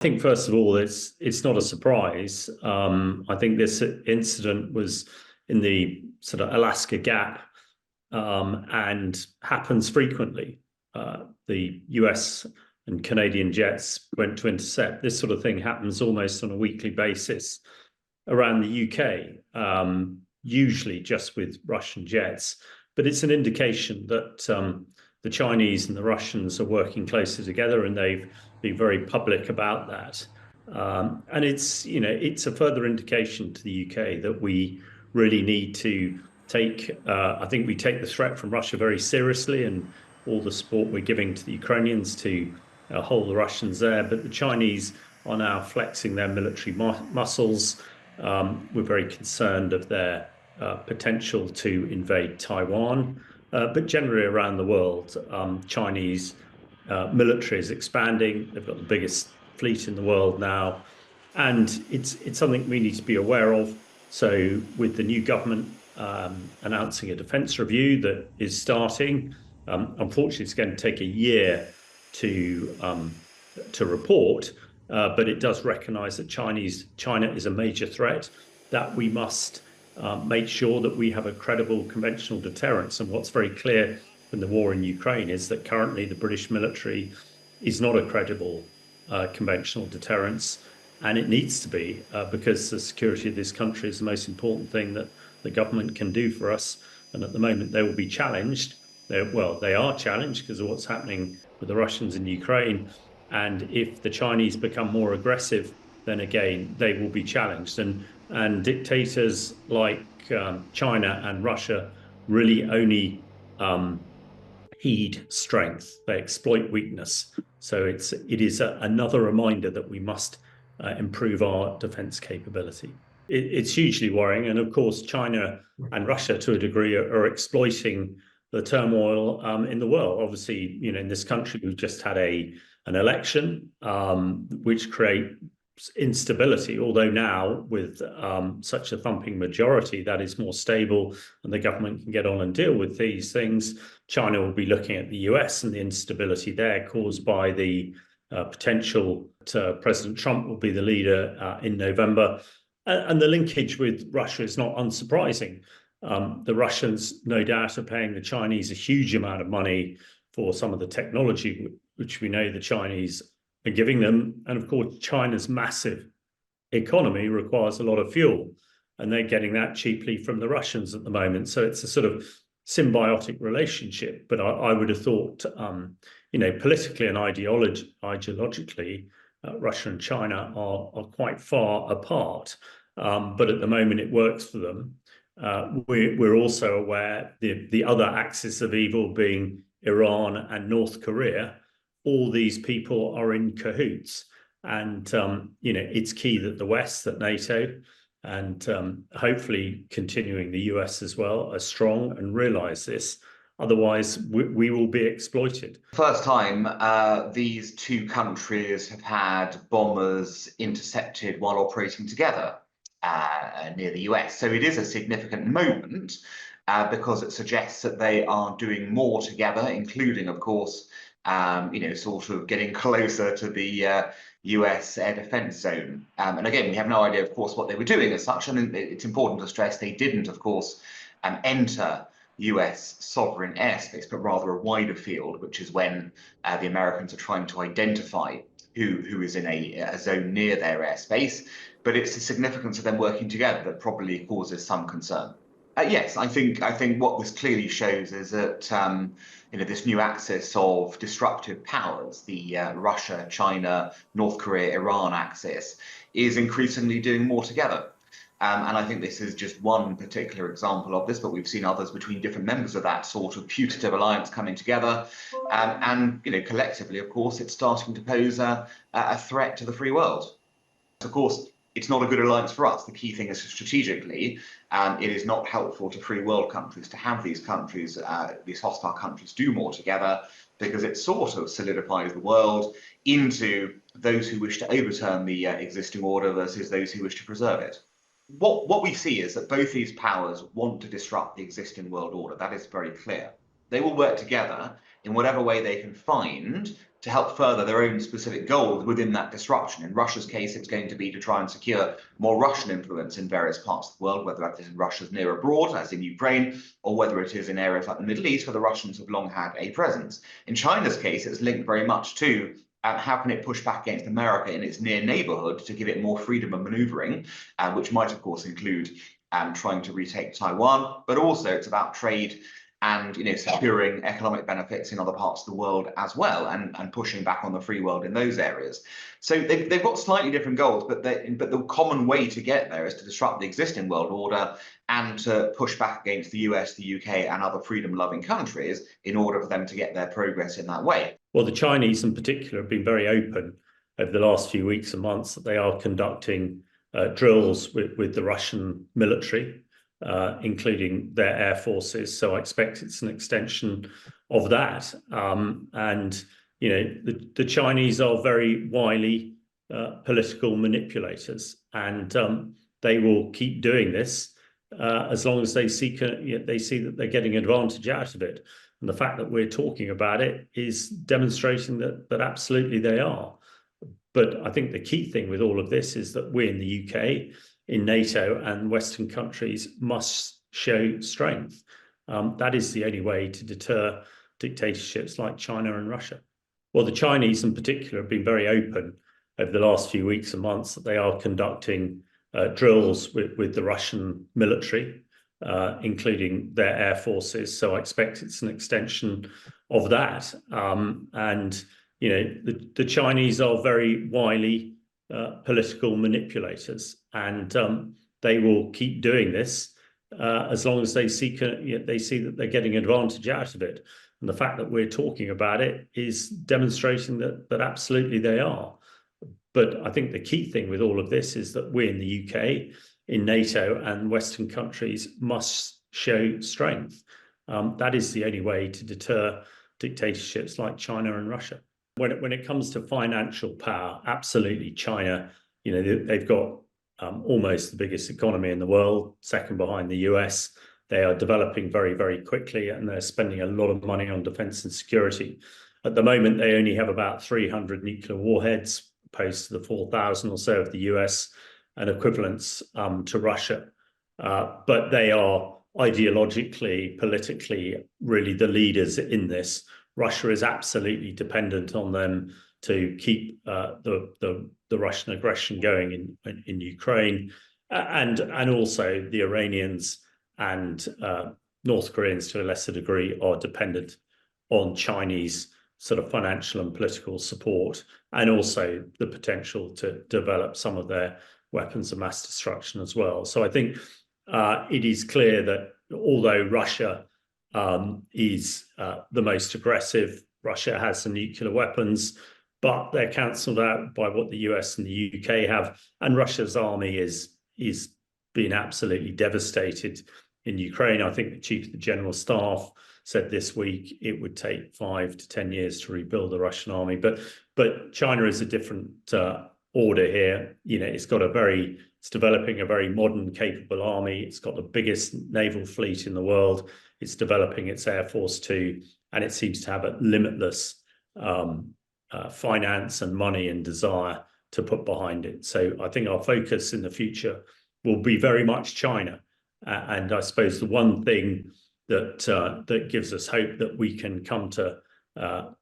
I think first of all, it's not a surprise. I think this incident was in the sort of Alaska Gap and happens frequently. The US and Canadian jets went to intercept. This sort of thing happens almost on a weekly basis around the UK, usually just with Russian jets. But it's an indication that the Chinese and the Russians are working closer together, and they've been very public about that. And it's a further indication to the UK that we really need to I think we take the threat from Russia very seriously, and all the support we're giving to the Ukrainians to hold the Russians there. But the Chinese are now flexing their military muscles. We're very concerned of their potential to invade Taiwan. But generally around the world, Chinese military is expanding. They've got the biggest fleet in the world now. And it's something we need to be aware of. So with the new government announcing a defence review that is starting, unfortunately, it's going to take a year to report, but it does recognise that China is a major threat, that we must make sure that we have a credible conventional deterrence. And what's very clear from the war in Ukraine is that currently the British military is not a credible conventional deterrence, and it needs to be because the security of this country is the most important thing that the government can do for us. And at the moment, they will be challenged. They are challenged because of what's happening with the Russians in Ukraine. And if the Chinese become more aggressive, then again, they will be challenged. And dictators like China and Russia really only heed strength. They exploit weakness. So it is another reminder that we must improve our defense capability. It's hugely worrying. And of course, China and Russia, to a degree, are exploiting the turmoil in the world. Obviously, in this country, we've just had an election which creates instability, although now with such a thumping majority that is more stable and the government can get on and deal with these things. China will be looking at the US and the instability there caused by the potential President Trump will be the leader in November. And the linkage with Russia is not unsurprising. The Russians, no doubt, are paying the Chinese a huge amount of money for some of the technology which we know the Chinese are giving them. And of course, China's massive economy requires a lot of fuel, and they're getting that cheaply from the Russians at the moment. So it's a sort of symbiotic relationship. But I would have thought, politically and ideologically, Russia and China are quite far apart. But at the moment, it works for them. We're also aware the other axis of evil being Iran and North Korea. All these people are in cahoots, and it's key that the West, that NATO, and hopefully continuing the US as well, are strong and realise this. Otherwise, we will be exploited. First time these two countries have had bombers intercepted while operating together near the US. So it is a significant moment because it suggests that they are doing more together, including, of course, sort of getting closer to the US air defense zone. And again, we have no idea, of course, what they were doing as such. And it's important to stress they didn't, of course, enter US sovereign airspace, but rather a wider field, which is when the Americans are trying to identify who is in a zone near their airspace. But it's the significance of them working together that probably causes some concern. Yes, I think what this clearly shows is that this new axis of disruptive powers, the Russia, China, North Korea, Iran axis, is increasingly doing more together. And I think this is just one particular example of this, but we've seen others between different members of that sort of putative alliance coming together. And collectively, of course, it's starting to pose a threat to the free world. Of course, it's not a good alliance for us. The key thing is strategically, it is not helpful to free world countries to have these countries, these hostile countries, do more together, because it sort of solidifies the world into those who wish to overturn the existing order versus those who wish to preserve it. What we see is that both these powers want to disrupt the existing world order. That is very clear. They will work together in whatever way they can find to help further their own specific goals within that disruption. In Russia's case, it's going to be to try and secure more Russian influence in various parts of the world, whether that is in Russia's near abroad, as in Ukraine, or whether it is in areas like the Middle East, where the Russians have long had a presence. In China's case, it's linked very much to how can it push back against America in its near neighborhood to give it more freedom of maneuvering, which might, of course, include trying to retake Taiwan, but also it's about trade and securing economic benefits in other parts of the world as well, and pushing back on the free world in those areas. So they've got slightly different goals, but the common way to get there is to disrupt the existing world order and to push back against the US, the UK, and other freedom-loving countries in order for them to get their progress in that way. Well, the Chinese in particular have been very open over the last few weeks and months that they are conducting drills with the Russian military, including their air forces. So I expect it's an extension of that. And the Chinese are very wily political manipulators, and they will keep doing this as long as they see that they're getting advantage out of it. And the fact that we're talking about it is demonstrating that absolutely they are. But I think the key thing with all of this is that we in the UK, in NATO, and Western countries must show strength. That is the only way to deter dictatorships like China and Russia. Well, the Chinese in particular have been very open over the last few weeks and months that they are conducting drills with the Russian military, including their air forces. So I expect it's an extension of that. And the Chinese are very wily political manipulators, and they will keep doing this as long as they see that they're getting advantage out of it. And the fact that we're talking about it is demonstrating that absolutely they are. But I think the key thing with all of this is that we in the UK, in NATO, and Western countries must show strength. That is the only way to deter dictatorships like China and Russia. When it comes to financial power, absolutely China, they've got almost the biggest economy in the world, second behind the US. They are developing very, very quickly, and they're spending a lot of money on defense and security. At the moment, they only have about 300 nuclear warheads, opposed to the 4,000 or so of the US, and equivalents to Russia. But they are ideologically, politically, really the leaders in this. Russia is absolutely dependent on them to keep the Russian aggression going in Ukraine, and also the Iranians and North Koreans to a lesser degree are dependent on Chinese sort of financial and political support, and also the potential to develop some of their weapons of mass destruction as well. So I think it is clear that although Russia is the most aggressive, Russia has some nuclear weapons, but they're cancelled out by what the US and the UK have, and Russia's army is being absolutely devastated in Ukraine. I think the Chief of the General Staff said this week it would take 5 to 10 years to rebuild the Russian army. But China is a different order here. It's developing a very modern, capable army. It's got the biggest naval fleet in the world. It's developing its air force too, and it seems to have a limitless finance and money and desire to put behind it. So I think our focus in the future will be very much China. And I suppose the one thing that gives us hope that we can come to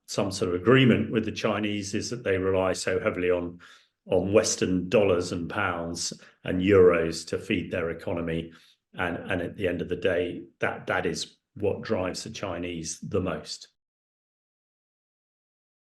some sort of agreement with the Chinese is that they rely so heavily on Western dollars and pounds and euros to feed their economy. And at the end of the day, that is what drives the Chinese the most.